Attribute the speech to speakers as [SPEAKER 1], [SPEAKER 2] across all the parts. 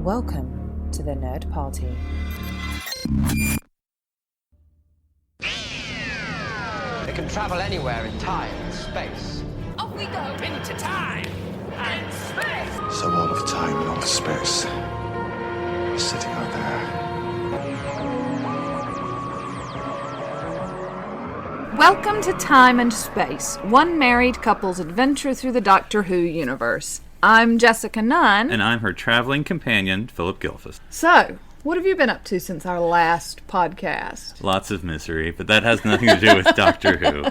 [SPEAKER 1] Welcome to the Nerd Party.
[SPEAKER 2] They can travel anywhere in time and space.
[SPEAKER 3] Off we go into time and space.
[SPEAKER 4] So all of time and all of space is sitting out there.
[SPEAKER 5] Welcome to Time and Space, one married couple's adventure through the Doctor Who universe. I'm Jessica Nunn.
[SPEAKER 6] And I'm her traveling companion, Philip Gilfus.
[SPEAKER 5] So, what have you been up to since our last podcast?
[SPEAKER 6] Lots of misery, but that has nothing to do with Doctor Who.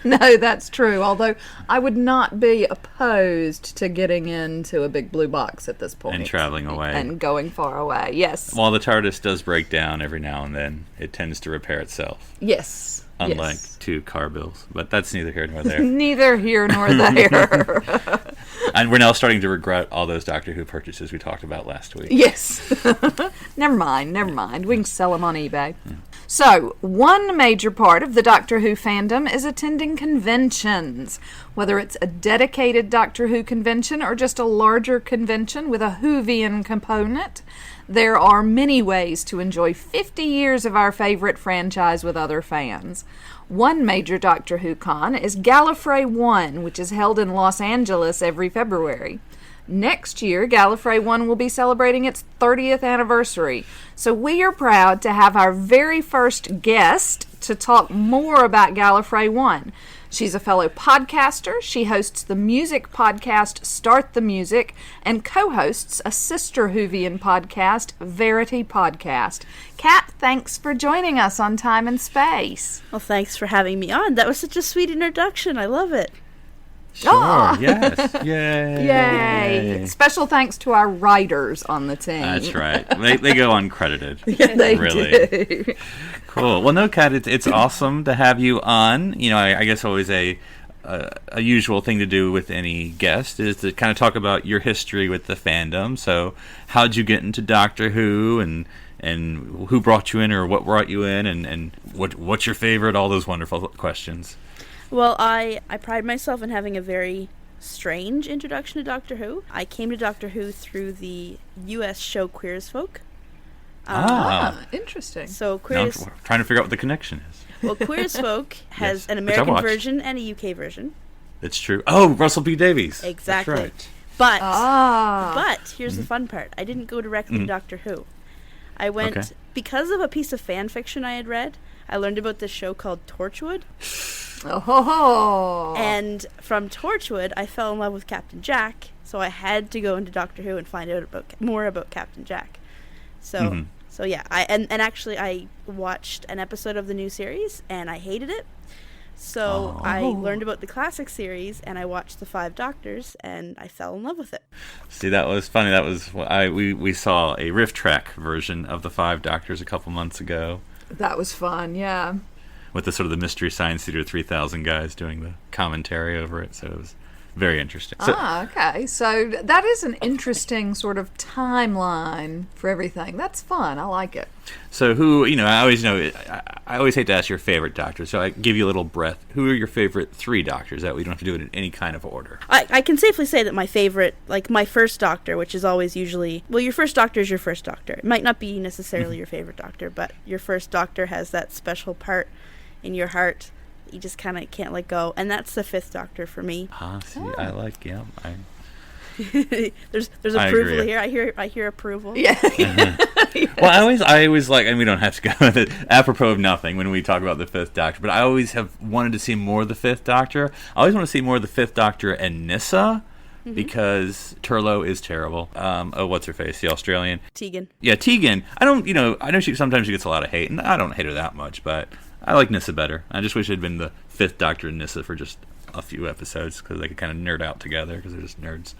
[SPEAKER 5] No, that's true, although I would not be opposed to getting into a big blue box at this point.
[SPEAKER 6] And traveling away.
[SPEAKER 5] And going far away, yes.
[SPEAKER 6] While the TARDIS does break down every now and then, it tends to repair itself.
[SPEAKER 5] Yes.
[SPEAKER 6] Unlike two car bills. But that's neither here nor there.
[SPEAKER 5] Neither here nor there.
[SPEAKER 6] And we're now starting to regret all those Doctor Who purchases we talked about last week.
[SPEAKER 5] Yes. Never mind. We can sell them on eBay. Yeah. So, one major part of the Doctor Who fandom is attending conventions. Whether it's a dedicated Doctor Who convention or just a larger convention with a Whovian component, there are many ways to enjoy 50 years of our favorite franchise with other fans. One major Doctor Who con is Gallifrey One, which is held in Los Angeles every February. Next year, Gallifrey One will be celebrating its 30th anniversary, so we are proud to have our very first guest to talk more about Gallifrey One. She's a fellow podcaster. She hosts the music podcast Start the Music and co-hosts a sister Whovian podcast, Verity Podcast. Kat, thanks for joining us on Time and Space.
[SPEAKER 7] Well, thanks for having me on. That was such a sweet introduction. I love it.
[SPEAKER 6] Sure, yes. Yay.
[SPEAKER 5] Special thanks to our writers on the team.
[SPEAKER 6] That's right. They go uncredited.
[SPEAKER 5] Yeah, they
[SPEAKER 6] really
[SPEAKER 5] do.
[SPEAKER 6] Cool. Well, no, Kat, it's awesome to have you on. You know, I guess always a usual thing to do with any guest is to kind of talk about your history with the fandom. So how'd you get into Doctor Who and who brought you in or what brought you in and what's your favorite, all those wonderful questions.
[SPEAKER 7] Well, I pride myself in having a very strange introduction to Doctor Who. I came to Doctor Who through the U.S. show Queer as Folk.
[SPEAKER 5] Interesting.
[SPEAKER 7] So Queer
[SPEAKER 6] I'm
[SPEAKER 7] as...
[SPEAKER 6] trying to figure out what the connection is.
[SPEAKER 7] Well, Queer as Folk has
[SPEAKER 6] Yes,
[SPEAKER 7] an American version and a UK version.
[SPEAKER 6] It's true. Oh, Russell P. Davies.
[SPEAKER 7] Exactly.
[SPEAKER 6] That's right.
[SPEAKER 7] But here's the fun part. I didn't go directly to Doctor Who. I went, because of a piece of fan fiction I had read, I learned about this show called Torchwood.
[SPEAKER 5] Oh.
[SPEAKER 7] And from Torchwood, I fell in love with Captain Jack, so I had to go into Doctor Who and find out more about Captain Jack. So, yeah, actually I watched an episode of the new series, and I hated it. So I learned about the classic series, and I watched the 5 Doctors, and I fell in love with it.
[SPEAKER 6] See, that was funny. That was we saw a riff track version of the 5 Doctors a couple months ago.
[SPEAKER 5] That was fun, yeah. With
[SPEAKER 6] the sort of the Mystery Science Theater 3000 guys doing the commentary over it, so it was very interesting.
[SPEAKER 5] Okay. So that is an interesting sort of timeline for everything. That's fun. I like it.
[SPEAKER 6] So I always hate to ask your favorite Doctor, so I give you a little breath. Who are your favorite 3 Doctors? That we don't have to do it in any kind of order.
[SPEAKER 7] I can safely say that my favorite, like my first Doctor, which is always usually, well, your first Doctor is your first Doctor. It might not be necessarily your favorite Doctor, but your first Doctor has that special part in your heart that you just kind of can't let go, and that's the 5th Doctor for me.
[SPEAKER 6] I like,
[SPEAKER 7] there's approval
[SPEAKER 6] agree.
[SPEAKER 7] here. I hear approval.
[SPEAKER 5] Yeah.
[SPEAKER 6] Well, I always like, and we don't have to go with it, apropos of nothing when we talk about the 5th Doctor, but I always have wanted to see more of the 5th Doctor. I always want to see more of the 5th Doctor and Nyssa, because Turlough is terrible. What's her face? The Australian?
[SPEAKER 7] Tegan. Yeah,
[SPEAKER 6] Tegan. I know sometimes she gets a lot of hate, and I don't hate her that much, but I like Nyssa better. I just wish it had been the 5th Doctor and Nyssa for just a few episodes, because they could kind of nerd out together, because they're just nerds.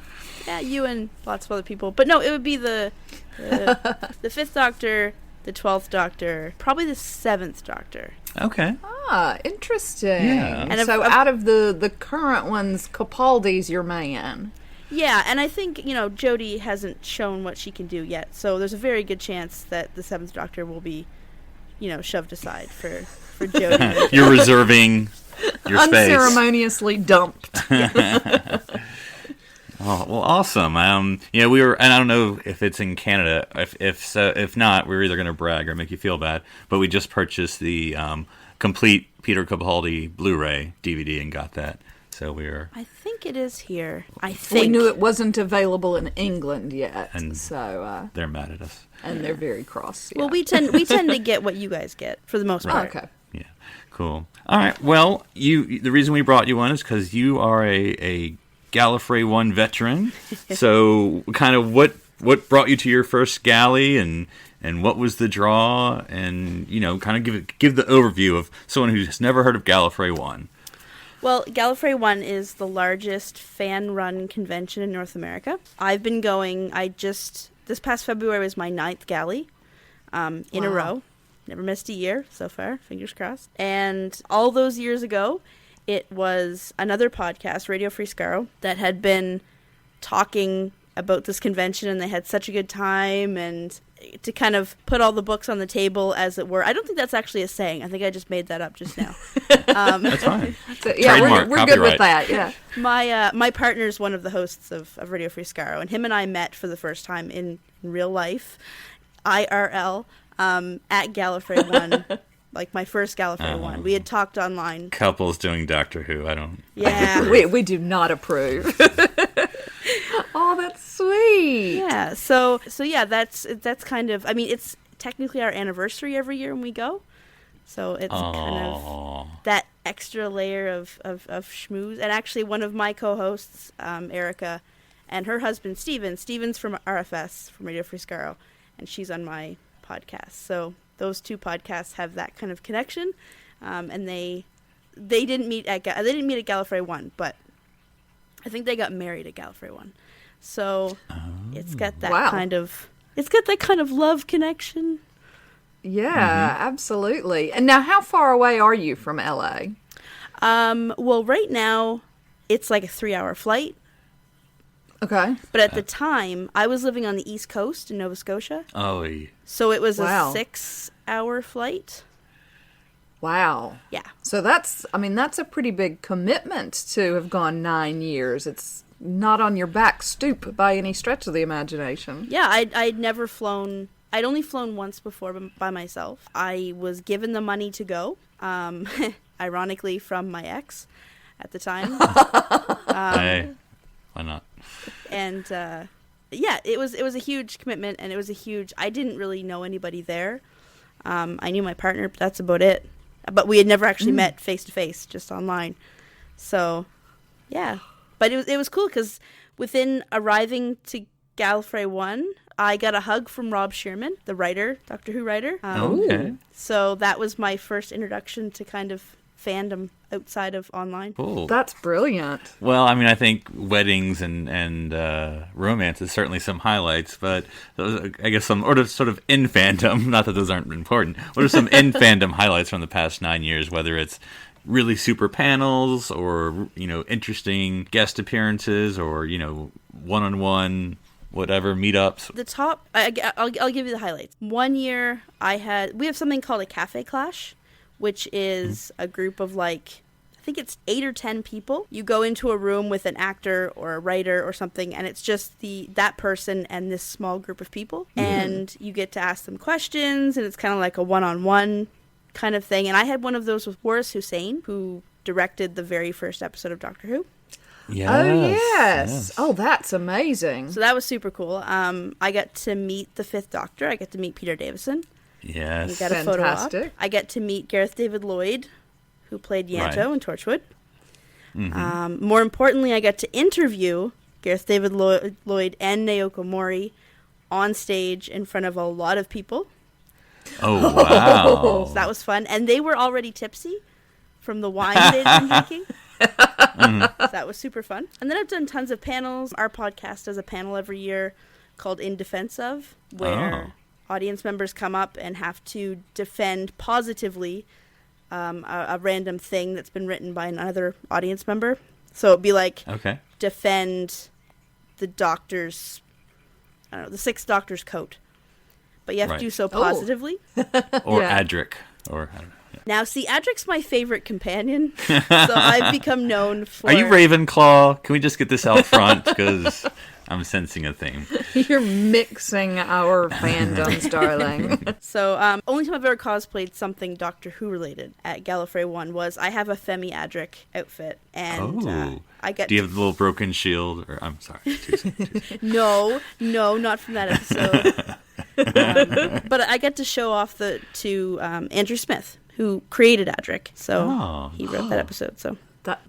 [SPEAKER 7] Yeah, you and lots of other people. But no, it would be the 5th Doctor, the 12th Doctor, probably the 7th Doctor.
[SPEAKER 6] Okay.
[SPEAKER 5] Interesting.
[SPEAKER 6] Yeah.
[SPEAKER 5] And so out of the current ones, Capaldi's your man.
[SPEAKER 7] Yeah, and I think, Jodie hasn't shown what she can do yet, so there's a very good chance that the 7th Doctor will be, shoved aside for Jodie.
[SPEAKER 6] You're reserving your space.
[SPEAKER 5] Unceremoniously dumped.
[SPEAKER 6] Oh, well, awesome. We were, and I don't know if it's in Canada. If not, we're either going to brag or make you feel bad. But we just purchased the complete Peter Capaldi Blu-ray DVD and got that. So we're.
[SPEAKER 7] I think it is here. I think
[SPEAKER 5] We knew it wasn't available in England yet,
[SPEAKER 6] And
[SPEAKER 5] so
[SPEAKER 6] they're mad at us.
[SPEAKER 5] and they're very cross. Yeah.
[SPEAKER 7] Well, we tend to get what you guys get for the most part.
[SPEAKER 5] Okay.
[SPEAKER 6] Yeah, cool. All right. Well, the reason we brought you on is because you are a Gallifrey One veteran. So, kind of what brought you to your first galley, and what was the draw, and kind of give the overview of someone who's never heard of Gallifrey One.
[SPEAKER 7] Well, Gallifrey One is the largest fan-run convention in North America. I've been going. This past February was my 9th galley in a row. Never missed a year so far, fingers crossed. And all those years ago, it was another podcast, Radio Free Skaro, that had been talking about this convention, and they had such a good time, and to kind of put all the books on the table, as it were. I don't think that's actually a saying. I think I just made that up just now.
[SPEAKER 6] That's fine.
[SPEAKER 5] So, yeah,
[SPEAKER 6] Trademark,
[SPEAKER 5] we're good with
[SPEAKER 6] copyright.
[SPEAKER 5] that. Yeah.
[SPEAKER 7] My partner's one of the hosts of Radio Free Skaro, and him and I met for the first time in real life, IRL, at Gallifrey One, like my first Gallifrey One. We had talked online.
[SPEAKER 6] Couples doing Doctor Who. I don't.
[SPEAKER 7] Yeah.
[SPEAKER 5] We do not approve. Oh, that's sweet.
[SPEAKER 7] Yeah, so yeah, that's kind of. I mean, it's technically our anniversary every year when we go, so it's kind of that extra layer of schmooze. And actually, one of my co-hosts, Erica, and her husband Steven's from RFS, from Radio Free Skaro, and she's on my podcast. So those two podcasts have that kind of connection, and they didn't meet at Gallifrey One, but I think they got married at Gallifrey One. So it's got that kind of love connection.
[SPEAKER 5] Yeah, absolutely. And now, how far away are you from LA?
[SPEAKER 7] Well, right now it's like a 3-hour flight.
[SPEAKER 5] Okay.
[SPEAKER 7] But at the time, I was living on the East Coast in Nova Scotia.
[SPEAKER 6] Oh, yeah.
[SPEAKER 7] So it was
[SPEAKER 5] Wow.
[SPEAKER 7] a 6-hour flight.
[SPEAKER 5] Wow.
[SPEAKER 7] Yeah.
[SPEAKER 5] So that's a pretty big commitment to have gone 9 years. It's not on your back stoop by any stretch of the imagination.
[SPEAKER 7] Yeah, I'd never flown. I'd only flown once before by myself. I was given the money to go, ironically from my ex at the time.
[SPEAKER 6] Hey, why not?
[SPEAKER 7] And yeah, it was a huge commitment, and it was a huge. I didn't really know anybody there. I knew my partner, but that's about it. But we had never actually met face to face, just online. So, yeah. But it was cool because within arriving to Gallifrey One, I got a hug from Rob Shearman, the writer, Doctor Who writer.
[SPEAKER 6] Okay.
[SPEAKER 7] So that was my first introduction to kind of fandom outside of online.
[SPEAKER 6] Cool.
[SPEAKER 5] That's brilliant.
[SPEAKER 6] Well, I mean, I think weddings and romance is certainly some highlights, but those, I guess some sort of in fandom. Not that those aren't important. What are some in fandom highlights from the past 9 years? Whether it's really super panels, or interesting guest appearances, or one-on-one whatever meetups.
[SPEAKER 7] The top, I'll give you the highlights. 1 year we have something called a Cafe Clash, which is a group of I think it's 8 or 10 people. You go into a room with an actor or a writer or something, and it's just that person and this small group of people. And you get to ask them questions, and it's kind of like a one-on-one kind of thing. And I had one of those with Waris Hussein, who directed the very first episode of Doctor Who.
[SPEAKER 6] Yes,
[SPEAKER 5] Oh, yes. Oh, that's amazing.
[SPEAKER 7] So that was super cool. I got to meet the 5th Doctor. I got to meet Peter Davison.
[SPEAKER 6] Yes.
[SPEAKER 7] We got a photo op.
[SPEAKER 5] Fantastic.
[SPEAKER 7] I get to meet Gareth David Lloyd, who played Yanto in Torchwood. More importantly, I got to interview Gareth David Lloyd and Naoko Mori on stage in front of a lot of people.
[SPEAKER 6] Oh, wow.
[SPEAKER 7] So that was fun. And they were already tipsy from the wine they'd been drinking. So that was super fun. And then I've done tons of panels. Our podcast does a panel every year called In Defense Of, where audience members come up and have to defend positively a random thing that's been written by another audience member. So it'd be like, defend the Doctor's, I don't know, the 6th Doctor's coat. But you have to do so positively.
[SPEAKER 6] Or Adric. Or, I don't know. Yeah.
[SPEAKER 7] Now, see, Adric's my favorite companion, so I've become known for...
[SPEAKER 6] Are you Ravenclaw? Can we just get this out front? Because I'm sensing a theme.
[SPEAKER 5] You're mixing our fandoms, darling.
[SPEAKER 7] So, only time I've ever cosplayed something Doctor Who related at Gallifrey One was I have a Femi Adric outfit, and I get.
[SPEAKER 6] Do you have the little broken shield? Or I'm sorry. Too soon.
[SPEAKER 7] No, not from that episode. But I get to show off to Andrew Smith, who created Adric. So he wrote that episode. So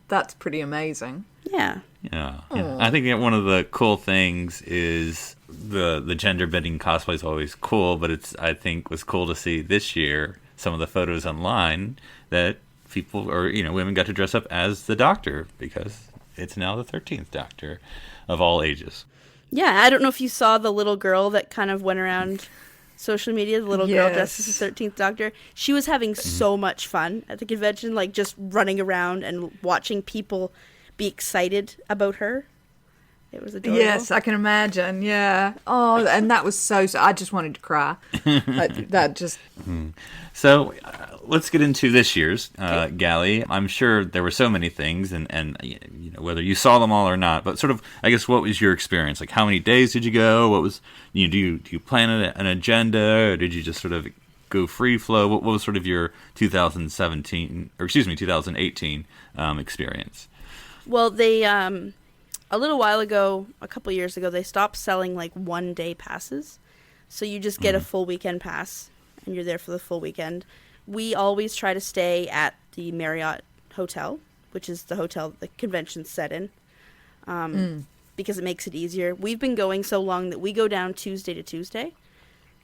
[SPEAKER 5] that's pretty amazing.
[SPEAKER 7] Yeah.
[SPEAKER 6] Yeah. I think that one of the cool things is the gender bending cosplay is always cool, but I think was cool to see this year some of the photos online that people or women got to dress up as the Doctor, because it's now the 13th Doctor of all ages.
[SPEAKER 7] Yeah, I don't know if you saw the little girl that kind of went around social media, the little girl dressed as the 13th Doctor. She was having so much fun at the convention, like just running around and watching people be excited about her. It was adorable.
[SPEAKER 5] Yes, I can imagine. Yeah. Oh, and that was so I just wanted to cry. that just.
[SPEAKER 6] So let's get into this year's Galley. I'm sure there were so many things, and whether you saw them all or not. But sort of, I guess, what was your experience? Like, how many days did you go? What was do you plan an agenda, or did you just sort of go free flow? What was sort of your 2018 experience?
[SPEAKER 7] Well, they a little while ago, a couple years ago, they stopped selling like 1-day passes. So you just get a full weekend pass and you're there for the full weekend. We always try to stay at the Marriott Hotel, which is the hotel the convention's set in, because it makes it easier. We've been going so long that we go down Tuesday to Tuesday.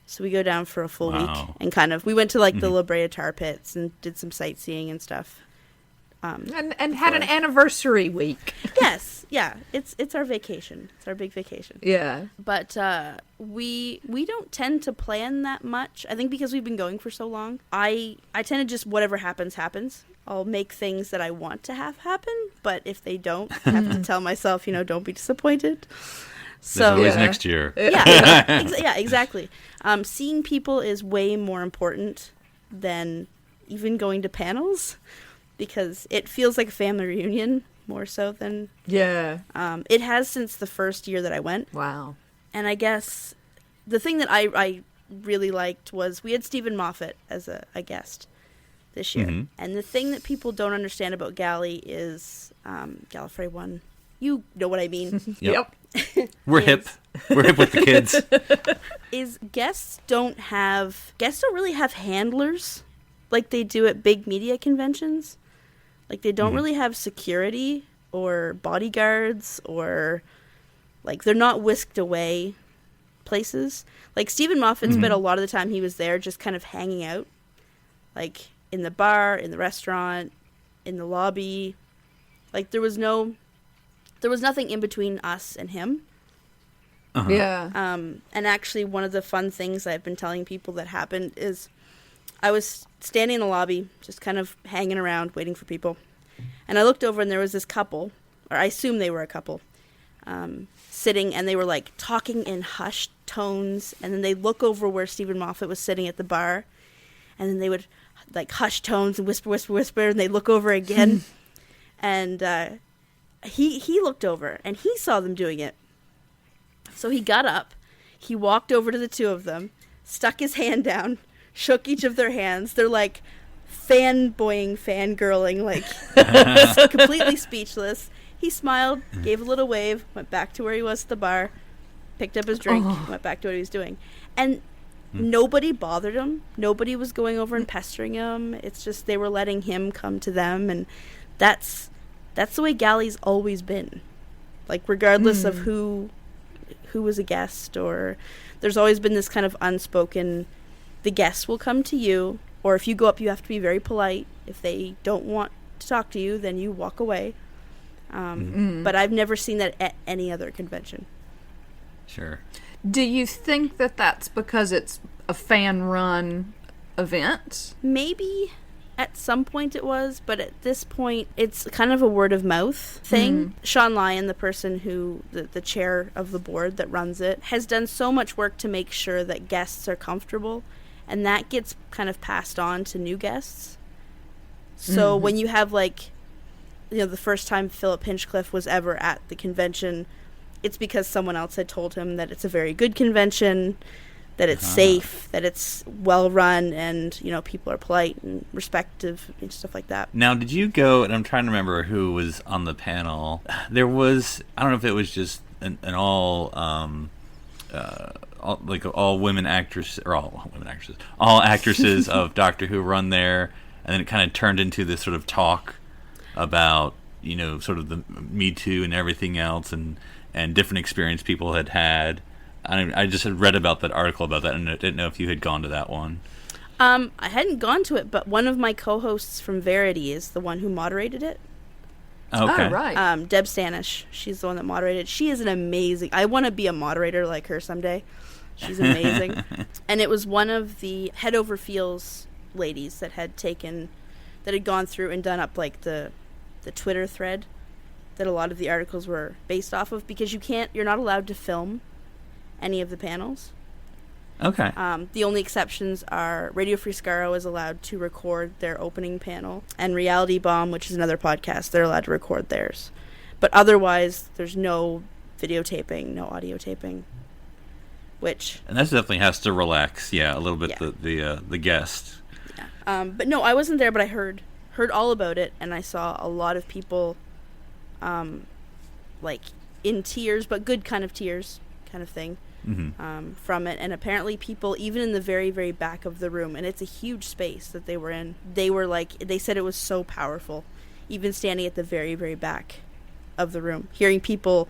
[SPEAKER 7] So we go down for a full week and we went to like the La Brea Tar Pits and did some sightseeing and stuff.
[SPEAKER 5] And had an anniversary week.
[SPEAKER 7] Yes, yeah, it's our vacation. It's our big vacation.
[SPEAKER 5] Yeah,
[SPEAKER 7] but we don't tend to plan that much. I think because we've been going for so long. I tend to just whatever happens. I'll make things that I want to have happen, but if they don't, I have to tell myself, don't be disappointed. So
[SPEAKER 6] there's always next year.
[SPEAKER 7] Yeah, exactly. Seeing people is way more important than even going to panels, because it feels like a family reunion more so than...
[SPEAKER 5] Yeah.
[SPEAKER 7] It has since the first year that I went.
[SPEAKER 5] Wow.
[SPEAKER 7] And I guess the thing that I really liked was we had Stephen Moffat as a guest this year. Mm-hmm. And the thing that people don't understand about Galley is Gallifrey One. You know what I mean.
[SPEAKER 6] Yep. We're hip. We're hip with the kids.
[SPEAKER 7] Is guests don't really have handlers like they do at big media conventions. Like, they don't really have security or bodyguards, or, like, they're not whisked away places. Like, Stephen Moffat spent a lot of the time he was there just kind of hanging out. Like, in the bar, in the restaurant, in the lobby. Like, there was nothing in between us and him.
[SPEAKER 5] Uh-huh. Yeah.
[SPEAKER 7] And actually, one of the fun things I've been telling people that happened is I was standing in the lobby, just kind of hanging around, waiting for people. And I looked over, and there was this couple, or I assume they were a couple, sitting, and they were, like, talking in hushed tones. And then they look over where Stephen Moffat was sitting at the bar, and then they would, like, hush tones and whisper, whisper, whisper, and they look over again. And he looked over, and he saw them doing it. So he got up, he walked over to the two of them, stuck his hand down, shook each of their hands. They're like fanboying, fangirling, like completely speechless. He smiled, gave a little wave, went back to where he was at the bar, picked up his drink, went back to what he was doing. And nobody bothered him. Nobody was going over and pestering him. It's just they were letting him come to them. And that's the way Galley's always been. Like, regardless of who was a guest, or there's always been this kind of unspoken, the guests will come to you, or if you go up, you have to be very polite. If they don't want to talk to you, then you walk away. But I've never seen that at any other convention.
[SPEAKER 6] Sure.
[SPEAKER 5] Do you think that that's because it's a fan-run event?
[SPEAKER 7] Maybe at some point it was, but at this point, it's kind of a word-of-mouth thing. Sean Lyon, the person who, the chair of the board that runs it, has done so much work to make sure that guests are comfortable, and that gets kind of passed on to new guests. So when you have, like, you know, the first time Philip Hinchcliffe was ever at the convention, it's because someone else had told him that it's a very good convention, that it's safe, that it's well run, and, you know, people are polite and respectful and stuff like that.
[SPEAKER 6] Now, did you go, and I'm trying to remember who was on the panel. There was, I don't know if it was just an all women actresses, or all women actresses, all actresses of Doctor Who run there, and then it kind of turned into this sort of talk about, you know, sort of the Me Too and everything else, and different experience people had. I just had read about that article about that, and I didn't know if you had gone to that one.
[SPEAKER 7] I hadn't gone to it, but one of my co-hosts from Verity is the one who moderated it.
[SPEAKER 6] Okay.
[SPEAKER 5] Oh, right.
[SPEAKER 7] Deb Stanish. She's the one that moderated. She is an amazing... I want to be a moderator like her someday. She's amazing. And it was one of the Head Over Feels ladies that had gone through and done up, like, the Twitter thread that a lot of the articles were based off of, because you're not allowed to film any of the panels.
[SPEAKER 6] Okay.
[SPEAKER 7] The only exceptions are Radio Free Skaro is allowed to record their opening panel, and Reality Bomb, which is another podcast, they're allowed to record theirs. But otherwise, there's no videotaping, no audio taping. And
[SPEAKER 6] that definitely has to relax, a little bit, the guest.
[SPEAKER 7] Yeah. But no, I wasn't there, but I heard all about it, and I saw a lot of people, like, in tears, but good kind of tears, kind of thing. From it, and apparently people even in the very, very back of the room, and it's a huge space that they were in, they said it was so powerful, even standing at the very, very back of the room, hearing people,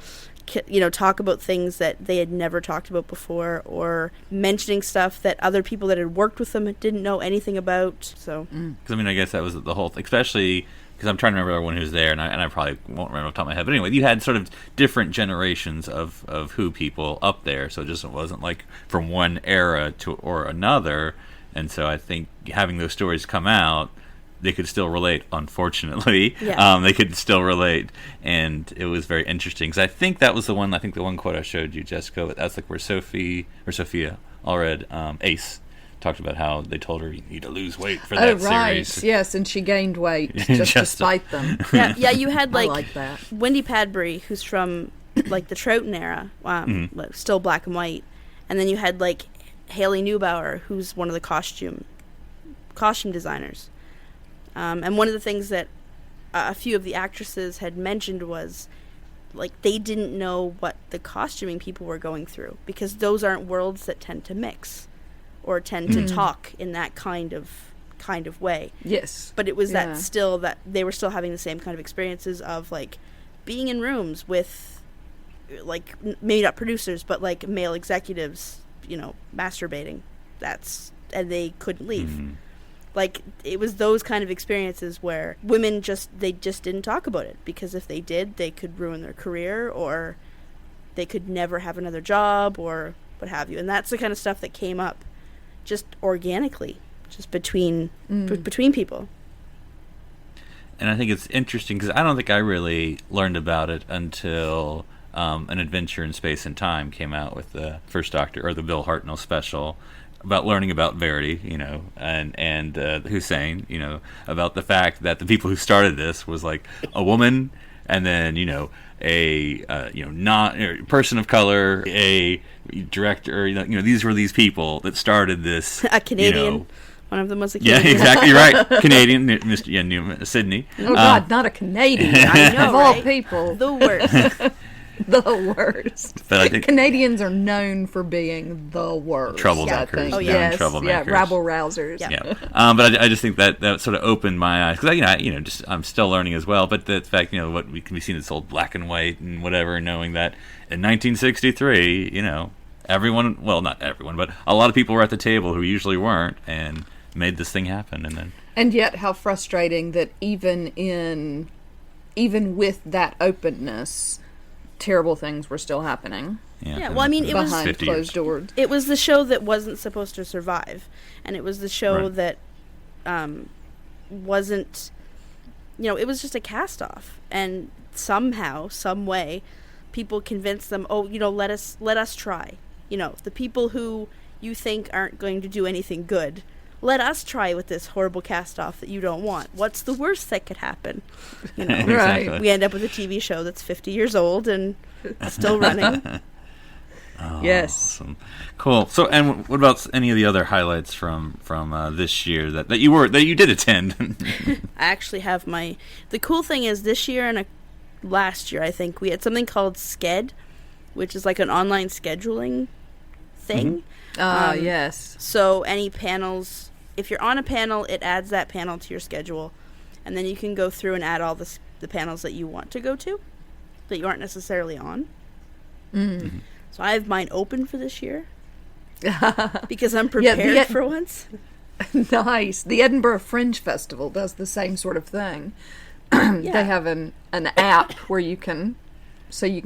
[SPEAKER 7] you know, talk about things that they had never talked about before, or mentioning stuff that other people that had worked with them didn't know anything about. So
[SPEAKER 6] because I mean, I guess that was the whole thing, especially because I'm trying to remember everyone who's there, and I probably won't remember off the top of my head. But anyway, you had sort of different generations of Who people up there, so it just wasn't like from one era or another. And so I think having those stories come out, they could still relate, unfortunately.
[SPEAKER 7] Yeah.
[SPEAKER 6] They could still relate, and it was very interesting. Because I think that was the one quote I showed you, Jessica, that's like where Sophia Allred, Ace, talked about how they told her you need to lose weight for that series.
[SPEAKER 5] Yes, and she gained weight just to spite them.
[SPEAKER 7] yeah, you had
[SPEAKER 5] I like that.
[SPEAKER 7] Wendy Padbury, who's from like the Troughton era, like, still black and white, and then you had like Haley Neubauer, who's one of the costume designers, and one of the things that a few of the actresses had mentioned was, like, they didn't know what the costuming people were going through, because those aren't worlds that tend to mix or tend to talk in that kind of way.
[SPEAKER 5] Yes.
[SPEAKER 7] But it was that they were still having the same kind of experiences of, like, being in rooms with, like, maybe not producers, but, like, male executives, you know, masturbating. And they couldn't leave. Like, it was those kind of experiences where women they just didn't talk about it, because if they did, they could ruin their career, or they could never have another job, or what have you. And that's the kind of stuff that came up just organically, just between people.
[SPEAKER 6] And I think it's interesting because I don't think I really learned about it until An Adventure in Space and Time came out with the first Doctor, or the Bill Hartnell special, about learning about Verity, you know, and Hussein, you know, about the fact that the people who started this was like a woman, and then, you know, a not person of color, a director, you know, these were these people that started this.
[SPEAKER 7] A Canadian.
[SPEAKER 6] You know,
[SPEAKER 7] one of them was a Canadian.
[SPEAKER 6] Yeah, exactly right. Canadian, Mr. Sydney.
[SPEAKER 5] Oh God, not a Canadian.
[SPEAKER 7] I know,
[SPEAKER 5] of all
[SPEAKER 7] right?
[SPEAKER 5] people,
[SPEAKER 7] The worst.
[SPEAKER 5] The worst.
[SPEAKER 6] But I think
[SPEAKER 5] Canadians are known for being the worst.
[SPEAKER 6] Troublemakers.
[SPEAKER 7] Oh, yeah.
[SPEAKER 5] Yes,
[SPEAKER 6] Troublemakers.
[SPEAKER 5] rabble rousers.
[SPEAKER 7] Yeah.
[SPEAKER 6] But I just think that sort of opened my eyes, because I'm still learning as well. But the fact, you know, what we can be seen as old black and white and whatever, knowing that in 1963, you know, everyone, well, not everyone, but a lot of people were at the table who usually weren't, and made this thing happen.
[SPEAKER 5] And yet, how frustrating that even with that openness, terrible things were still happening.
[SPEAKER 7] Yeah, well, I mean, it was
[SPEAKER 5] behind closed doors.
[SPEAKER 7] It was the show that wasn't supposed to survive, and it was the show that wasn't, you know, it was just a cast-off, and somehow, some way, people convinced them, oh, you know, let us try. You know, the people who you think aren't going to do anything good, let us try with this horrible cast-off that you don't want. What's the worst that could happen? You know,
[SPEAKER 6] Exactly.
[SPEAKER 7] we end up with a TV show that's 50 years old and still running.
[SPEAKER 5] Yes.
[SPEAKER 6] Awesome. Cool. So, and what about any of the other highlights from this year that you did attend?
[SPEAKER 7] I actually have the cool thing is this year and last year, I think, we had something called Sked, which is like an online scheduling thing.
[SPEAKER 5] Yes.
[SPEAKER 7] So any panels, if you're on a panel, it adds that panel to your schedule. And then you can go through and add all the panels that you want to go to, that you aren't necessarily on.
[SPEAKER 5] Mm.
[SPEAKER 7] So I have mine open for this year. Because I'm prepared for once.
[SPEAKER 5] Nice. The Edinburgh Fringe Festival does the same sort of thing. They have an app where you can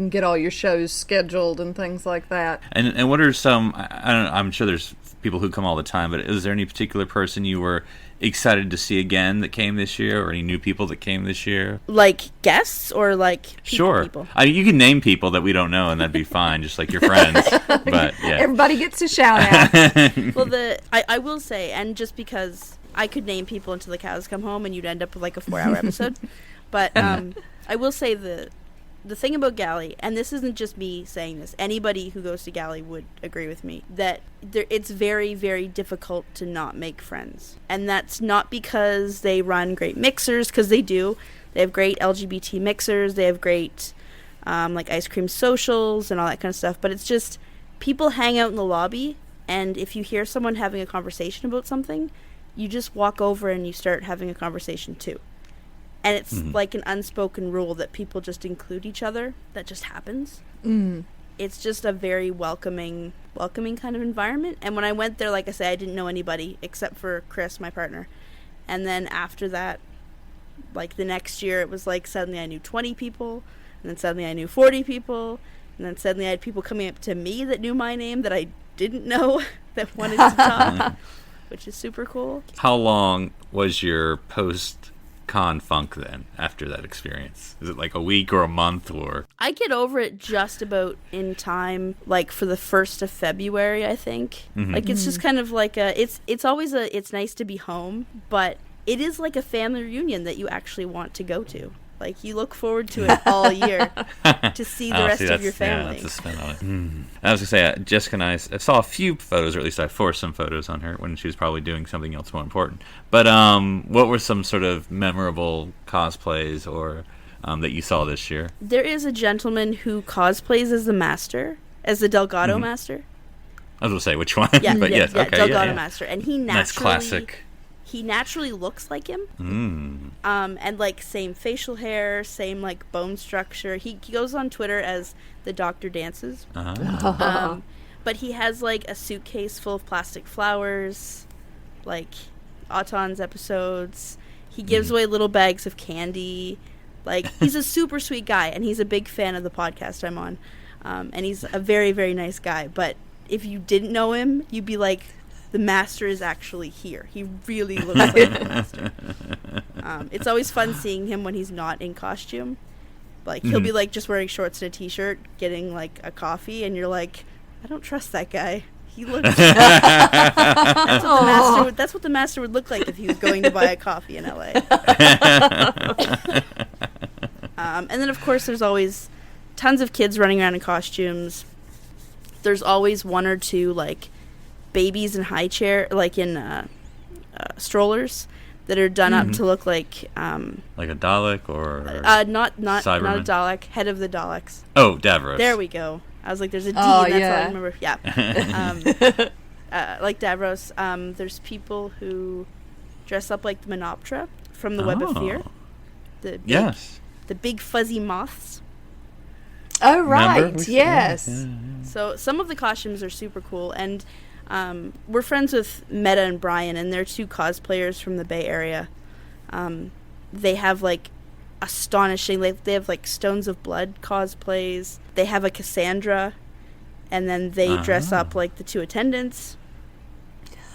[SPEAKER 5] get all your shows scheduled and things like that.
[SPEAKER 6] And what are some? I don't know, I'm sure there's people who come all the time, but is there any particular person you were excited to see again that came this year, or any new people that came this year?
[SPEAKER 7] Like guests or like people?
[SPEAKER 6] I mean, you can name people that we don't know, and that'd be fine, just like your friends. But yeah,
[SPEAKER 5] Everybody gets a shout out.
[SPEAKER 7] Well, I will say, and just because I could name people until the cows come home, and you'd end up with like a 4-hour episode. But I will say the thing about Galley, and this isn't just me saying this, anybody who goes to Galley would agree with me, that it's very, very difficult to not make friends. And that's not because they run great mixers, because they do. They have great LGBT mixers, they have great like ice cream socials and all that kind of stuff, but it's just people hang out in the lobby, and if you hear someone having a conversation about something, you just walk over and you start having a conversation too. And it's like an unspoken rule that people just include each other. That just happens. Mm. It's just a very welcoming kind of environment. And when I went there, like I said, I didn't know anybody except for Chris, my partner. And then after that, like the next year, it was like suddenly I knew 20 people. And then suddenly I knew 40 people. And then suddenly I had people coming up to me that knew my name that I didn't know that wanted to talk, which is super cool.
[SPEAKER 6] How long was your post-con funk then after that experience? Is it like a week or a month or?
[SPEAKER 7] I get over it just about in time, like for the 1st of February, I think. Mm-hmm. Like it's just kind of like it's always it's nice to be home, but it is like a family reunion that you actually want to go to. Like, you look forward to it all year to see the rest of your family.
[SPEAKER 6] Yeah, that's a spin on it. I was going to say, Jessica and I saw a few photos, or at least I forced some photos on her when she was probably doing something else more important. But what were some sort of memorable cosplays or that you saw this year?
[SPEAKER 7] There is a gentleman who cosplays as the Master, as the Delgado Master.
[SPEAKER 6] I was going to say which one,
[SPEAKER 7] yeah,
[SPEAKER 6] but
[SPEAKER 7] yeah,
[SPEAKER 6] yes,
[SPEAKER 7] yeah,
[SPEAKER 6] okay,
[SPEAKER 7] Delgado
[SPEAKER 6] yeah.
[SPEAKER 7] Master. And he naturally...
[SPEAKER 6] Nice classic.
[SPEAKER 7] He naturally looks like him. And like same facial hair, same like bone structure. He goes on Twitter as the Doctor Dances. But he has like a suitcase full of plastic flowers, like Auton's episodes. He gives away little bags of candy. Like, he's a super sweet guy, and he's a big fan of the podcast I'm on. And he's a very, very nice guy. But if you didn't know him, you'd be like, the Master is actually here. He really looks like the Master. It's always fun seeing him when he's not in costume. Like, he'll be, like, just wearing shorts and a t-shirt, getting, like, a coffee, and you're like, I don't trust that guy. He looks... that's what the Master would look like if he was going to buy a coffee in LA. And then, of course, there's always tons of kids running around in costumes. There's always one or two, like, babies in high chair, like in strollers that are done up to look like
[SPEAKER 6] a Dalek or
[SPEAKER 7] not a Dalek, head of the Daleks.
[SPEAKER 6] Oh, Davros.
[SPEAKER 7] There we go. I was like, there's a D, and that's all I remember. Yeah. Like Davros. There's people who dress up like the Menoptera from the Web of Fear. The big fuzzy moths.
[SPEAKER 5] Oh, right.
[SPEAKER 6] Remember?
[SPEAKER 5] Yes.
[SPEAKER 6] Yeah.
[SPEAKER 7] So some of the costumes are super cool, and we're friends with Meta and Brian, and they're two cosplayers from the Bay Area. They have, like, astonishing... They have, like, Stones of Blood cosplays. They have a Cassandra, and then they dress up like the two attendants.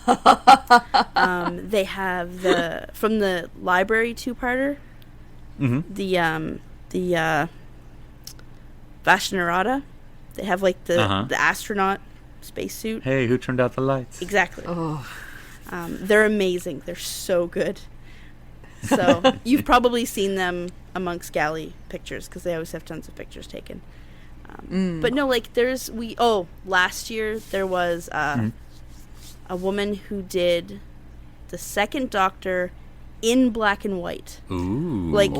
[SPEAKER 7] They have from the library two-parter, the Vashnarada. They have, like, the astronaut spacesuit.
[SPEAKER 6] Hey, who turned out the lights?
[SPEAKER 7] Exactly. They're amazing. They're so good. So you've probably seen them amongst galley pictures because they always have tons of pictures taken. But no, like last year there was a woman who did the second Doctor in black and white.
[SPEAKER 6] Ooh.
[SPEAKER 7] Like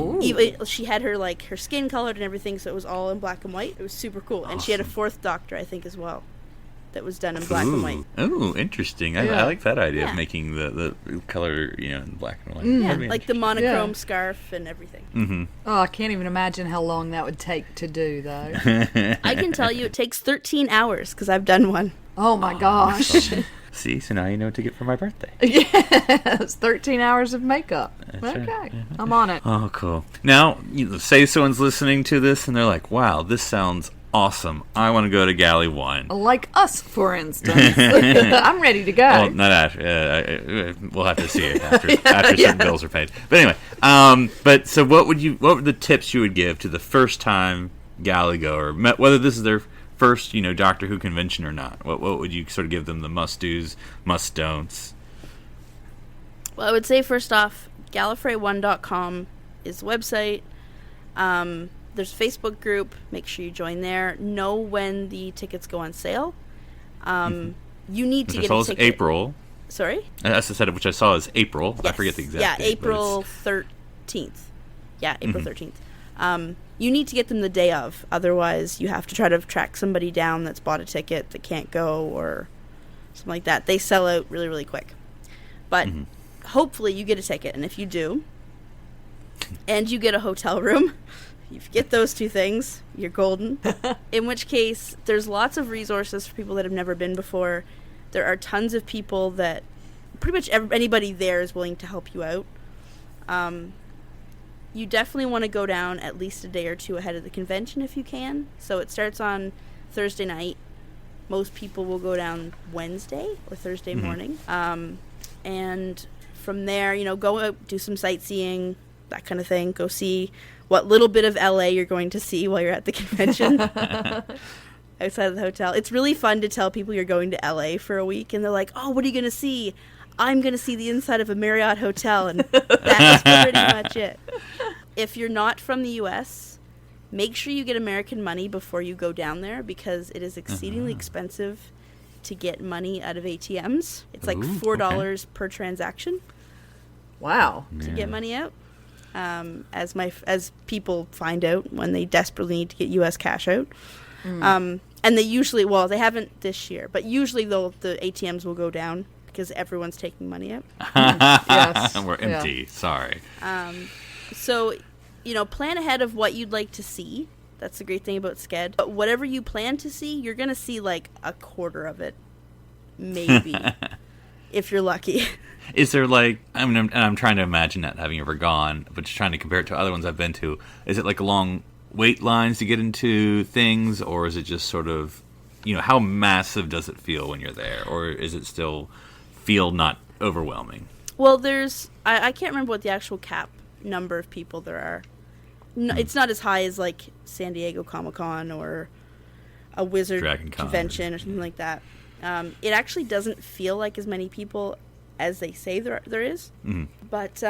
[SPEAKER 7] she had her skin colored and everything, so it was all in black and white. It was super cool. And she had a fourth Doctor, I think, as well, that was done in black and white.
[SPEAKER 6] Oh, interesting. I like that idea of making the color, in black and white.
[SPEAKER 7] Yeah, like the monochrome scarf and everything.
[SPEAKER 6] Mm-hmm.
[SPEAKER 5] Oh, I can't even imagine how long that would take to do, though.
[SPEAKER 7] I can tell you it takes 13 hours because I've done one.
[SPEAKER 5] Oh, my gosh.
[SPEAKER 6] See, so now you know what to get for my birthday.
[SPEAKER 5] Yes, 13 hours of makeup.
[SPEAKER 6] That's
[SPEAKER 5] okay,
[SPEAKER 6] right.
[SPEAKER 5] I'm on it.
[SPEAKER 6] Oh, cool. Now, say someone's listening to this and they're like, wow, this sounds awesome. I want to go to Galley One.
[SPEAKER 5] Like us, for instance. I'm ready to go.
[SPEAKER 6] Well, not after. We'll have to see it after certain bills are paid. But anyway, so what were the tips you would give to the first time Galley goer, whether this is their first, Doctor Who convention or not? What would you sort of give them the must-dos, must-don'ts?
[SPEAKER 7] Well, I would say first off, Gallifrey1.com is the website. There's a Facebook group. Make sure you join there. Know when the tickets go on sale. You need to get a ticket.
[SPEAKER 6] April.
[SPEAKER 7] Sorry?
[SPEAKER 6] As I said, which I saw is April.
[SPEAKER 7] Yes.
[SPEAKER 6] I forget the exact date.
[SPEAKER 7] Yeah, April 13th. Yeah, April 13th. You need to get them the day of. Otherwise, you have to try to track somebody down that's bought a ticket that can't go or something like that. They sell out really, really quick. But hopefully you get a ticket. And if you do, and you get a hotel room, you get those two things, you're golden. In which case, there's lots of resources for people that have never been before. There are tons of people that pretty much anybody there is willing to help you out. You definitely want to go down at least a day or two ahead of the convention if you can. So it starts on Thursday night. Most people will go down Wednesday or Thursday morning. And from there, go out, do some sightseeing, that kind of thing. Go see what little bit of LA you're going to see while you're at the convention outside of the hotel. It's really fun to tell people you're going to LA for a week, and they're like, oh, what are you going to see? I'm going to see the inside of a Marriott hotel, and that's pretty much it. If you're not from the U.S., make sure you get American money before you go down there, because it is exceedingly expensive to get money out of ATMs. It's like $4 per transaction.
[SPEAKER 5] Wow.
[SPEAKER 7] To get money out. As people find out when they desperately need to get U.S. cash out. And they usually, they haven't this year, but usually the ATMs will go down because everyone's taking money out.
[SPEAKER 5] Yes.
[SPEAKER 6] We're empty. Sorry.
[SPEAKER 7] So, plan ahead of what you'd like to see. That's the great thing about Sked. But whatever you plan to see, you're going to see like a quarter of it. Maybe. If you're lucky.
[SPEAKER 6] Is there I'm trying to imagine that, having ever gone, but just trying to compare it to other ones I've been to. Is it like long wait lines to get into things, or is it just sort of, how massive does it feel when you're there? Or is it still feel not overwhelming?
[SPEAKER 7] Well, I can't remember what the actual cap number of people there are. No, it's not as high as like San Diego Comic-Con or a Wizard convention or something like that. It actually doesn't feel like as many people as they say there is. But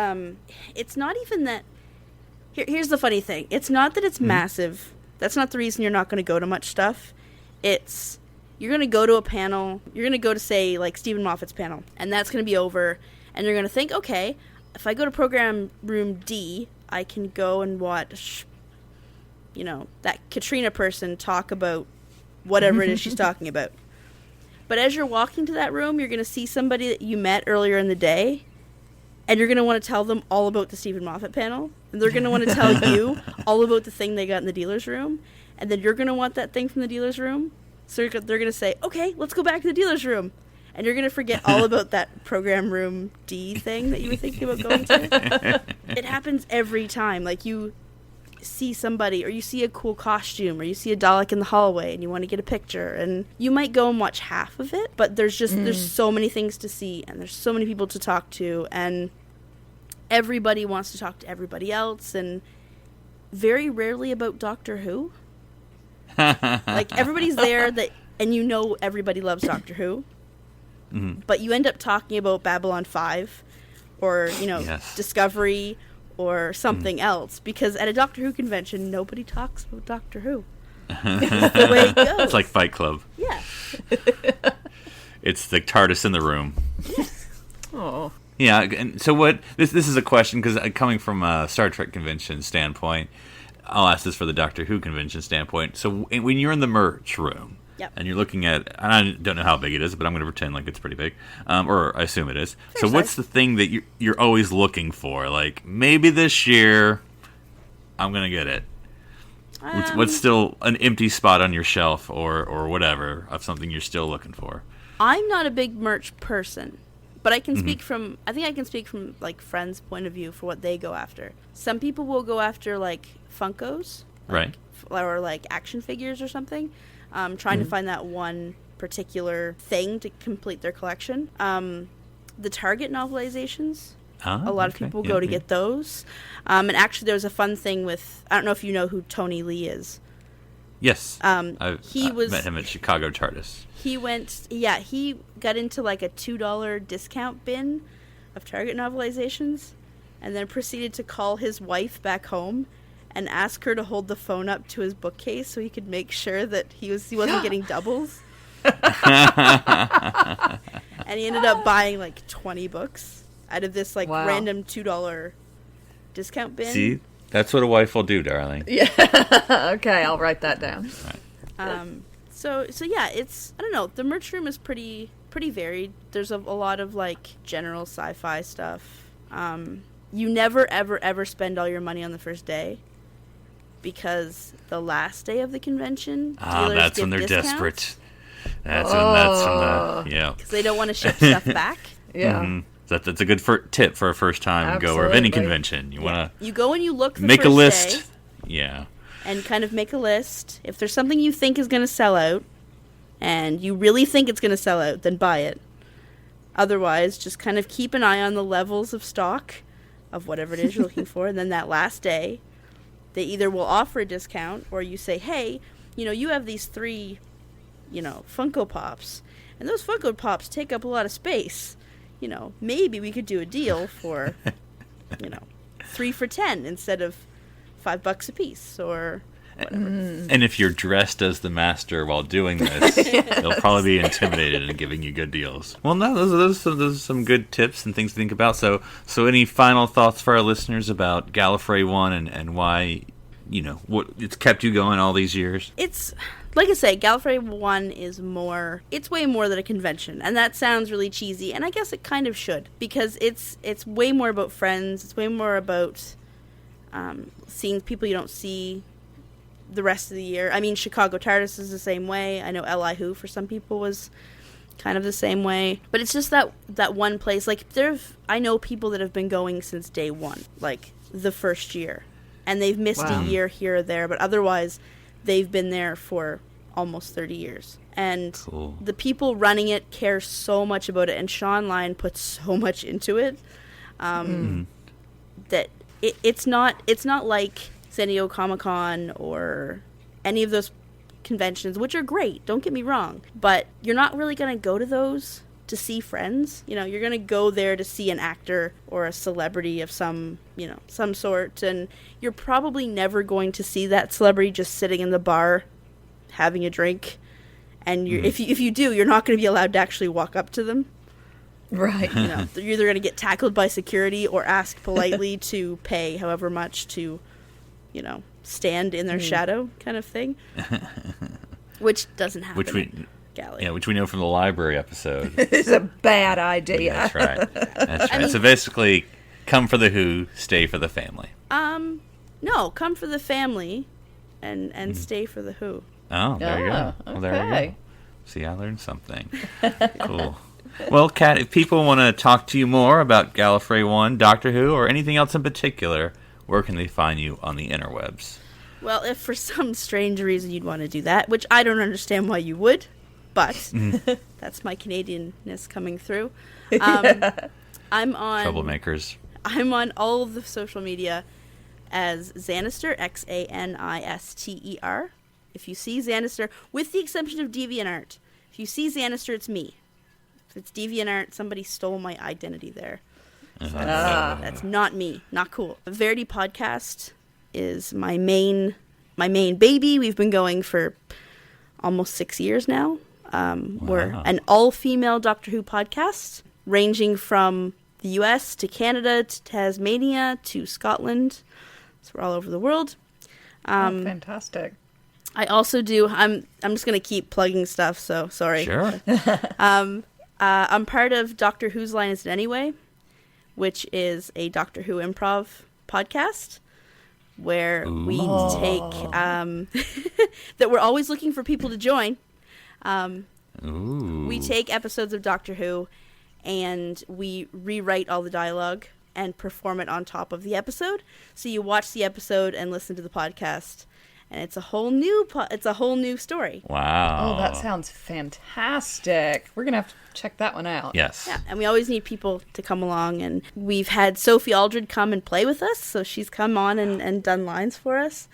[SPEAKER 7] it's not even that. Here's the funny thing. It's not that it's massive. That's not the reason you're not going to go to much stuff. It's you're going to go to a panel. You're going to go to, say, like Stephen Moffat's panel, and that's going to be over. And you're going to think, okay, if I go to program room D, I can go and watch, that Katrina person talk about whatever it is she's talking about. But as you're walking to that room, you're going to see somebody that you met earlier in the day, and you're going to want to tell them all about the Stephen Moffat panel. And they're going to want to tell you all about the thing they got in the dealer's room. And then you're going to want that thing from the dealer's room. So they're going to say, okay, let's go back to the dealer's room. And you're going to forget all about that program room D thing that you were thinking about going to. It happens every time. Like, you see somebody, or you see a cool costume, or you see a Dalek in the hallway and you want to get a picture, and you might go and watch half of it, but there's so many things to see, and there's so many people to talk to, and everybody wants to talk to everybody else, and very rarely about Doctor Who. Like, everybody's there and everybody loves Doctor Who, but you end up talking about Babylon 5 or,
[SPEAKER 6] Yes.
[SPEAKER 7] Discovery or something else, because at a Doctor Who convention, nobody talks about Doctor Who. That's the way it goes.
[SPEAKER 6] It's like Fight Club.
[SPEAKER 7] Yeah.
[SPEAKER 6] It's the TARDIS in the room.
[SPEAKER 5] Oh.
[SPEAKER 6] Yeah, and so what? This is a question because coming from a Star Trek convention standpoint, I'll ask this for the Doctor Who convention standpoint. So when you're in the merch room,
[SPEAKER 7] Yep.
[SPEAKER 6] and you're looking at, and I don't know how big it is, but I'm going to pretend like it's pretty big, or I assume it is.
[SPEAKER 7] Fair
[SPEAKER 6] So what's
[SPEAKER 7] size.
[SPEAKER 6] the thing that you're always looking for? Like maybe this year, I'm going to get it. What's still an empty spot on your shelf or whatever of something you're still looking for?
[SPEAKER 7] I'm not a big merch person, but I can speak from, I think I can speak from, like, friends' point of view for what they go after. Some people will go after, like, Funkos.
[SPEAKER 6] Right.
[SPEAKER 7] Or, like, action figures or something. Trying to find that one particular thing to complete their collection. The Target novelizations. A lot of people go to get those. And actually, there was a fun thing with, I don't know if you know who Tony Lee is.
[SPEAKER 6] Yes. I
[SPEAKER 7] was-
[SPEAKER 6] met him at Chicago TARDIS.
[SPEAKER 7] He got into like a $2 discount bin of Target novelizations and then proceeded to call his wife back home and ask her to hold the phone up to his bookcase so he could make sure that he wasn't getting doubles. And he ended up buying like 20 books out of this like
[SPEAKER 5] Wow.
[SPEAKER 7] random $2 discount bin.
[SPEAKER 6] See, that's what a wife will do, darling.
[SPEAKER 5] Okay, I'll write that down.
[SPEAKER 7] So yeah, it's, I don't know, the merch room is pretty varied. There's a lot of like general sci-fi stuff. You never ever spend all your money on the first day, because the last day of the convention, dealers
[SPEAKER 6] That's
[SPEAKER 7] give
[SPEAKER 6] when they're
[SPEAKER 7] discounts,
[SPEAKER 6] desperate. That's when yeah.
[SPEAKER 7] because they don't want to ship stuff back.
[SPEAKER 5] Yeah.
[SPEAKER 6] That's a good tip for a first time goer of any
[SPEAKER 5] Absolutely.
[SPEAKER 6] convention. You want
[SPEAKER 7] You go and you look
[SPEAKER 6] to
[SPEAKER 7] the
[SPEAKER 6] make a
[SPEAKER 7] first
[SPEAKER 6] list.
[SPEAKER 7] day
[SPEAKER 6] Yeah.
[SPEAKER 7] and kind of make a list. If there's something you think is going to sell out, and you really think it's going to sell out, then buy it. Otherwise, just kind of keep an eye on the levels of stock of whatever it is you're looking for, and then that last day, they either will offer a discount, or you say, hey, you have these 3, Funko Pops, and those Funko Pops take up a lot of space. Maybe we could do a deal for, 3 for $10 instead of $5 a piece, or whatever.
[SPEAKER 6] And if you're dressed as the master while doing this, they'll probably be intimidated and giving you good deals. Well, no, those are some good tips and things to think about. So any final thoughts for our listeners about Gallifrey One and why, what it's kept you going all these years?
[SPEAKER 7] It's, like I say, Gallifrey One is it's way more than a convention, and that sounds really cheesy, and I guess it kind of should, because it's way more about friends, it's way more about seeing people you don't see the rest of the year. I mean, Chicago TARDIS is the same way. I know Li Who for some people was kind of the same way, but it's just that one place. Like, I know people that have been going since day one, like the first year, and they've missed a year here or there, but otherwise they've been there for almost 30 years. And
[SPEAKER 6] Cool.
[SPEAKER 7] The people running it care so much about it, and Sean Lyon puts so much into it, that it's not like San Diego Comic-Con or any of those conventions, which are great, don't get me wrong, but you're not really going to go to those to see friends. You're going to go there to see an actor or a celebrity of some sort, and you're probably never going to see that celebrity just sitting in the bar having a drink, and if you do, you're not going to be allowed to actually walk up to them.
[SPEAKER 5] Right.
[SPEAKER 7] You're either going to get tackled by security or asked politely to pay however much to stand in their shadow, kind of thing. Which doesn't happen.
[SPEAKER 6] Which we know from the library episode.
[SPEAKER 5] It's a bad idea.
[SPEAKER 6] That's right. That's right. So basically, come for the Who, stay for the family.
[SPEAKER 7] No, come for the family, and stay for the Who.
[SPEAKER 6] Oh, there you go.
[SPEAKER 5] Oh,
[SPEAKER 6] Well, there you
[SPEAKER 5] okay.
[SPEAKER 6] go. See, I learned something. Cool. Well, Kat, if people want to talk to you more about Gallifrey One, Doctor Who, or anything else in particular, where can they find you on the interwebs?
[SPEAKER 7] Well, if for some strange reason you'd want to do that, which I don't understand why you would, but that's my Canadianness coming through. I'm on
[SPEAKER 6] Troublemakers.
[SPEAKER 7] I'm on all of the social media as Xanister, Xanister. If you see Xanister, with the exception of DeviantArt, if you see Xanister, it's me. If it's DeviantArt, somebody stole my identity there. So that's not me. Not cool. Verity Podcast is my main baby. We've been going for almost 6 years now. We're an all-female Doctor Who podcast, ranging from the US to Canada to Tasmania to Scotland. So we're all over the world.
[SPEAKER 5] Fantastic.
[SPEAKER 7] I also do. I'm just gonna keep plugging stuff. So sorry.
[SPEAKER 6] Sure.
[SPEAKER 7] I'm part of Doctor Who's Line Is It Anyway, which is a Doctor Who improv podcast where we take that we're always looking for people to join. We take episodes of Doctor Who and we rewrite all the dialogue and perform it on top of the episode. So you watch the episode and listen to the podcast, and it's a whole new story.
[SPEAKER 6] Wow.
[SPEAKER 5] Oh, that sounds fantastic. We're going to have to check that one out.
[SPEAKER 6] Yes.
[SPEAKER 7] Yeah, and we always need people to come along, and we've had Sophie Aldred come and play with us, so she's come on and done lines for us.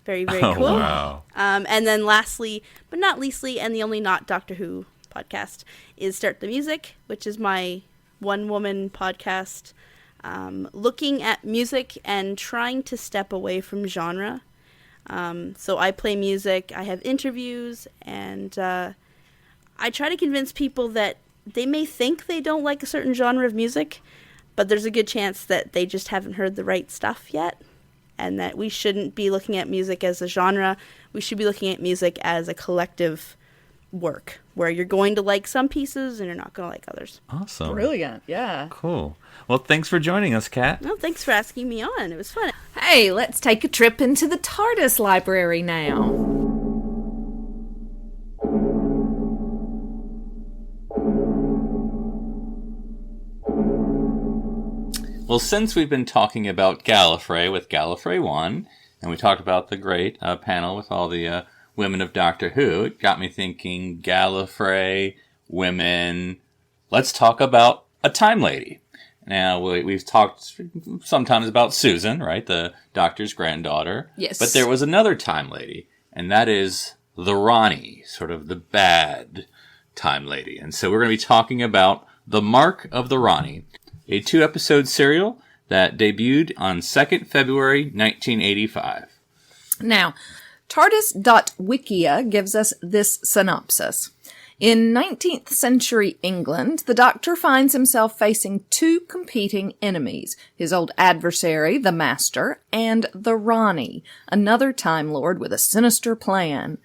[SPEAKER 7] Very, very cool.
[SPEAKER 6] Wow.
[SPEAKER 7] And then lastly, but not leastly, and the only not Doctor Who podcast, is Start the Music, which is my one-woman podcast, looking at music and trying to step away from genre. So I play music, I have interviews, and I try to convince people that they may think they don't like a certain genre of music, but there's a good chance that they just haven't heard the right stuff yet, and that we shouldn't be looking at music as a genre. We should be looking at music as a collective work, where you're going to like some pieces and you're not going to like others.
[SPEAKER 6] Awesome.
[SPEAKER 5] Brilliant. Yeah.
[SPEAKER 6] Cool. Well, thanks for joining us, Kat.
[SPEAKER 7] Well, thanks for asking me on. It was fun.
[SPEAKER 5] Hey, let's take a trip into the TARDIS library now.
[SPEAKER 6] Well, since we've been talking about Gallifrey with Gallifrey One, and we talked about the great panel with all the women of Doctor Who, it got me thinking Gallifrey, women. Let's talk about a Time Lady. Now, we've talked sometimes about Susan, right, the Doctor's granddaughter.
[SPEAKER 5] Yes.
[SPEAKER 6] But there was another Time Lady, and that is the Rani, sort of the bad Time Lady. And so we're going to be talking about The Mark of the Rani, a 2-episode serial that debuted on 2nd February 1985.
[SPEAKER 5] Now, TARDIS.wikia gives us this synopsis. In 19th century England, the Doctor finds himself facing 2 competing enemies, his old adversary, the Master, and the Rani, another Time Lord with a sinister plan.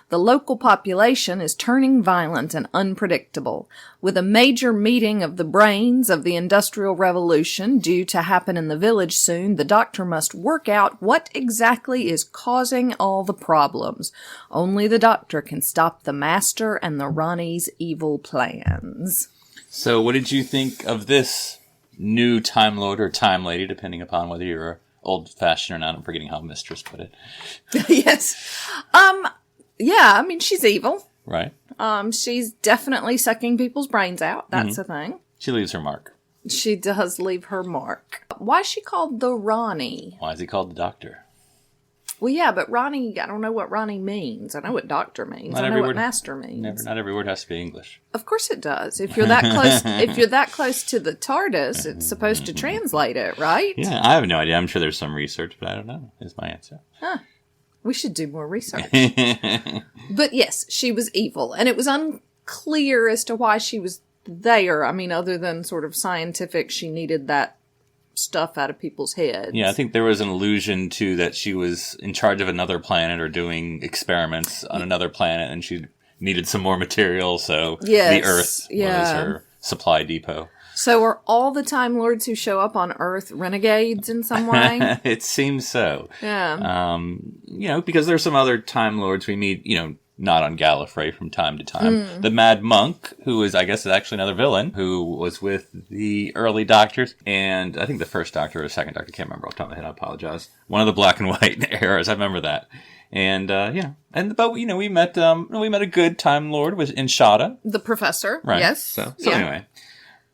[SPEAKER 5] The local population is turning violent and unpredictable. With a major meeting of the brains of the Industrial Revolution due to happen in the village soon, the Doctor must work out what exactly is causing all the problems. Only the Doctor can stop the Master and the Rani's evil plans.
[SPEAKER 6] So what did you think of this new Time Lord or Time Lady, depending upon whether you're old-fashioned or not? I'm forgetting how Mistress put it.
[SPEAKER 5] Yes. Yeah, I mean, she's evil.
[SPEAKER 6] Right.
[SPEAKER 5] She's definitely sucking people's brains out. That's a thing.
[SPEAKER 6] She leaves her mark.
[SPEAKER 5] She does leave her mark. Why is she called the Rani?
[SPEAKER 6] Why is he called the Doctor?
[SPEAKER 5] Well, yeah, but Rani, I don't know what Rani means. I know what Doctor means.
[SPEAKER 6] Not
[SPEAKER 5] I
[SPEAKER 6] every
[SPEAKER 5] know what
[SPEAKER 6] word-
[SPEAKER 5] Master means.
[SPEAKER 6] Not every word has to be English.
[SPEAKER 5] Of course it does. If you're that close, if you're that close to the TARDIS, it's supposed to translate it, right?
[SPEAKER 6] Yeah, I have no idea. I'm sure there's some research, but I don't know, is my answer.
[SPEAKER 5] We should do more research. But yes, she was evil, and it was unclear as to why she was there. I mean, other than sort of scientific, she needed that stuff out of people's heads.
[SPEAKER 6] Yeah, I think there was an allusion to that she was in charge of another planet or doing experiments on another planet, and she needed some more material, so
[SPEAKER 5] Yes,
[SPEAKER 6] the Earth
[SPEAKER 5] yeah.
[SPEAKER 6] was her supply depot.
[SPEAKER 5] So are all the Time Lords who show up on Earth renegades in some way?
[SPEAKER 6] It seems so.
[SPEAKER 5] Yeah.
[SPEAKER 6] Because there's some other Time Lords we meet, not on Gallifrey from time to time. The Mad Monk, who is, I guess, is actually another villain, who was with the early Doctors, and I think the first Doctor or second Doctor, I can't remember off the top of my head, I apologize. One of the black and white eras, I remember that. And, but we met a good Time Lord in Shada.
[SPEAKER 5] The Professor,
[SPEAKER 6] Right.
[SPEAKER 5] yes.
[SPEAKER 6] So
[SPEAKER 5] Yeah.
[SPEAKER 6] anyway.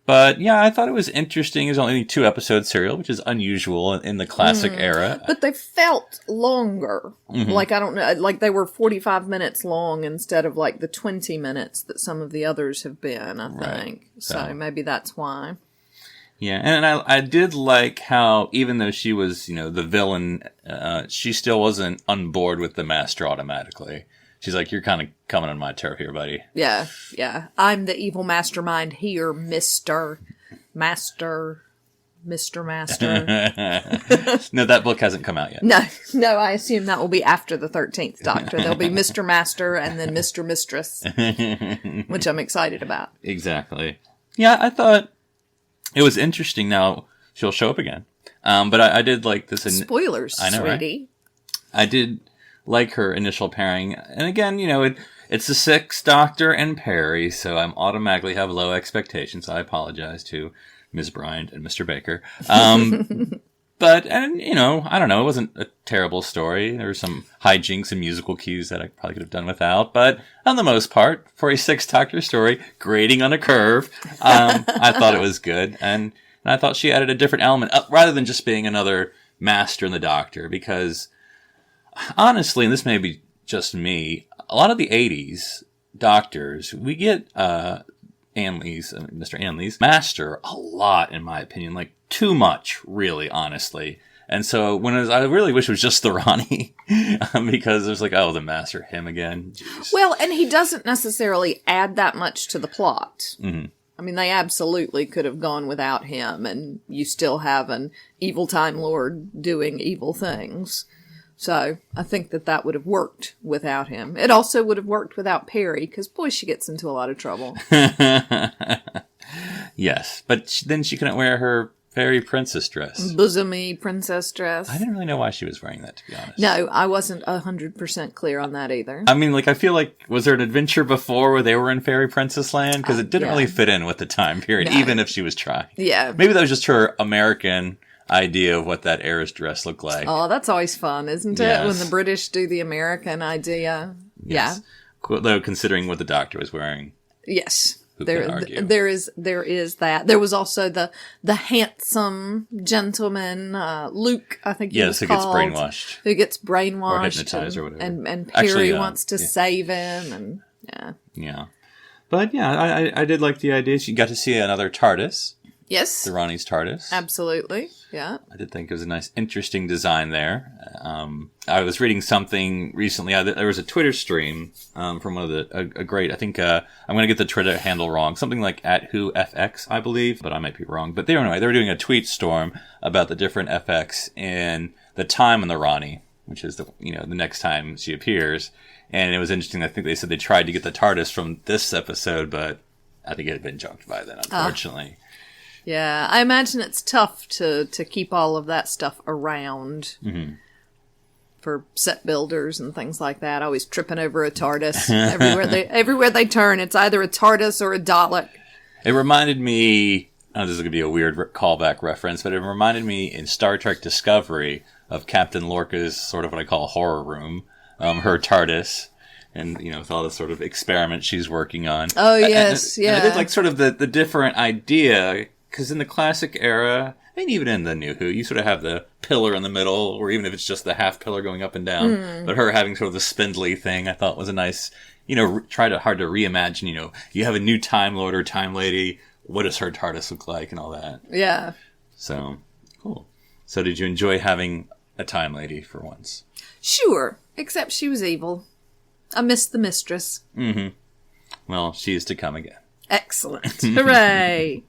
[SPEAKER 6] But yeah, I thought it was interesting. It was only 2-episode serial, which is unusual in the classic era.
[SPEAKER 5] But they felt longer.
[SPEAKER 6] Mm-hmm.
[SPEAKER 5] Like, I don't know, like they were 45 minutes long instead of like the 20 minutes that some of the others have been, I think.
[SPEAKER 6] Right.
[SPEAKER 5] So maybe that's why.
[SPEAKER 6] Yeah, and I did like how, even though she was, the villain, she still wasn't on board with the Master automatically. She's like, you're kind of coming on my turf here, buddy.
[SPEAKER 5] Yeah. I'm the evil mastermind here, Mr. Master.
[SPEAKER 6] No, that book hasn't come out yet.
[SPEAKER 5] No, I assume that will be after the 13th Doctor. There'll be Mr. Master and then Mr. Mistress, which I'm excited about.
[SPEAKER 6] Exactly. Yeah, I thought it was interesting. Now, she'll show up again. But I did like this.
[SPEAKER 5] Spoilers,
[SPEAKER 6] I know,
[SPEAKER 5] sweetie.
[SPEAKER 6] Right? I did like her initial pairing. And again, it's the 6th Doctor and Peri, so I automatically have low expectations. I apologize to Ms. Bryant and Mr. Baker. But, I don't know, it wasn't a terrible story. There were some hijinks and musical cues that I probably could have done without. But on the most part, for a 6th Doctor story, grading on a curve, I thought it was good. And I thought she added a different element, rather than just being another Master and the Doctor, because honestly, and this may be just me, a lot of the 80s Doctors, we get Mr. Anley's Master a lot, in my opinion, like too much, really, honestly. And so I really wish it was just the Rani, because it was like, oh, the Master, him again. Jeez.
[SPEAKER 5] Well, and he doesn't necessarily add that much to the plot.
[SPEAKER 6] Mm-hmm.
[SPEAKER 5] I mean, they absolutely could have gone without him, and you still have an evil Time Lord doing evil things. So I think that would have worked without him. It also would have worked without Peri, because, boy, she gets into a lot of trouble.
[SPEAKER 6] Yes, but then she couldn't wear her fairy princess dress.
[SPEAKER 5] Bosomy princess dress.
[SPEAKER 6] I didn't really know why she was wearing that, to be honest.
[SPEAKER 5] No, I wasn't 100% clear on that either.
[SPEAKER 6] I mean, I feel like, was there an adventure before where they were in fairy princess land? Because it didn't really fit in with the time period, even if she was trying.
[SPEAKER 5] Yeah.
[SPEAKER 6] Maybe that was just her American idea of what that era's dress looked like.
[SPEAKER 5] Oh, that's always fun, isn't it?
[SPEAKER 6] Yes.
[SPEAKER 5] When the British do the American idea.
[SPEAKER 6] Yes.
[SPEAKER 5] Yeah.
[SPEAKER 6] Cool, though, considering what the Doctor was wearing.
[SPEAKER 5] Yes.
[SPEAKER 6] Who can argue?
[SPEAKER 5] There is that. There was also the handsome gentleman, Luke, I think he was called.
[SPEAKER 6] Yes, who gets brainwashed.
[SPEAKER 5] Who gets brainwashed.
[SPEAKER 6] Or hypnotized or whatever.
[SPEAKER 5] And Peri wants to save him, and
[SPEAKER 6] Yeah. But yeah, I did like the idea. You got to see another TARDIS.
[SPEAKER 5] Yes.
[SPEAKER 6] The Rani's TARDIS.
[SPEAKER 5] Absolutely. Yeah.
[SPEAKER 6] I did think it was a nice, interesting design there. I was reading something recently. There was a Twitter stream from one of a great, I think, I'm going to get the Twitter handle wrong. Something like @WhoFX, I believe, but I might be wrong. But they were doing a tweet storm about the different FX in the time on the Rani, which is the next time she appears. And it was interesting. I think they said they tried to get the TARDIS from this episode, but I think it had been junked by then, unfortunately.
[SPEAKER 5] Yeah, I imagine it's tough to keep all of that stuff around for set builders and things like that. Always tripping over a TARDIS. everywhere they turn, it's either a TARDIS or a Dalek.
[SPEAKER 6] It reminded me, this is going to be a weird callback reference, but it reminded me in Star Trek Discovery of Captain Lorca's sort of what I call horror room, her TARDIS. And, with all the sort of experiments she's working on.
[SPEAKER 5] Oh, yes,
[SPEAKER 6] and I did like sort of the different idea. Because in the classic era, and even in the New Who, you sort of have the pillar in the middle, or even if it's just the half pillar going up and down. But her having sort of the spindly thing, I thought was a nice, hard to reimagine, you have a new Time Lord or Time Lady, what does her TARDIS look like and all that.
[SPEAKER 5] Yeah.
[SPEAKER 6] So, cool. So did you enjoy having a Time Lady for once?
[SPEAKER 5] Sure, except she was evil. I missed the mistress.
[SPEAKER 6] Mm-hmm. Well, she is to come again.
[SPEAKER 5] Excellent. Hooray.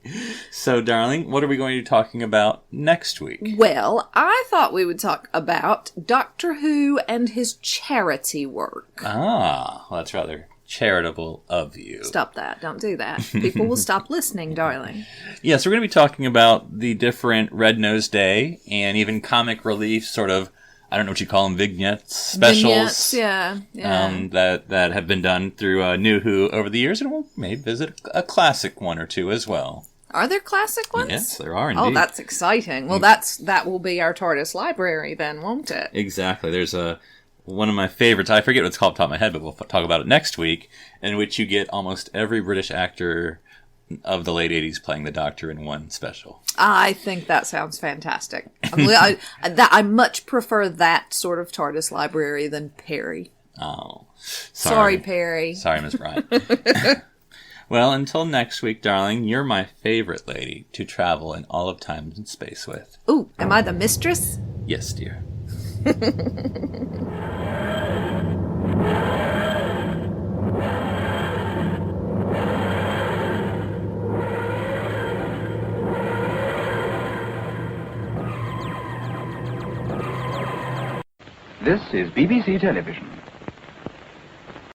[SPEAKER 6] So, darling, what are we going to be talking about next week?
[SPEAKER 5] Well, I thought we would talk about Doctor Who and his charity work.
[SPEAKER 6] Well, that's rather charitable of you.
[SPEAKER 5] Stop that. Don't do that. People will stop listening, darling.
[SPEAKER 6] Yeah, so we're going to be talking about the different Red Nose Day and even comic relief sort of, I don't know what you call them, vignettes, specials.
[SPEAKER 5] Vignettes, yeah.
[SPEAKER 6] That have been done through New Who over the years, and we'll maybe visit a classic one or two as well.
[SPEAKER 5] Are there classic ones?
[SPEAKER 6] Yes, there are indeed.
[SPEAKER 5] Oh, that's exciting. Well, that will be our TARDIS library then, won't it?
[SPEAKER 6] Exactly. There's one of my favorites. I forget what it's called off the top of my head, but we'll talk about it next week, in which you get almost every British actor of the late 80s playing the Doctor in one special.
[SPEAKER 5] I think that sounds fantastic. I much prefer that sort of TARDIS library than Peri.
[SPEAKER 6] Oh.
[SPEAKER 5] Sorry, Peri.
[SPEAKER 6] Sorry, Miss Bryant. Well, until next week, darling, you're my favorite lady to travel in all of time and space with.
[SPEAKER 5] Ooh, am I the mistress?
[SPEAKER 6] Yes, dear.
[SPEAKER 8] This is BBC Television.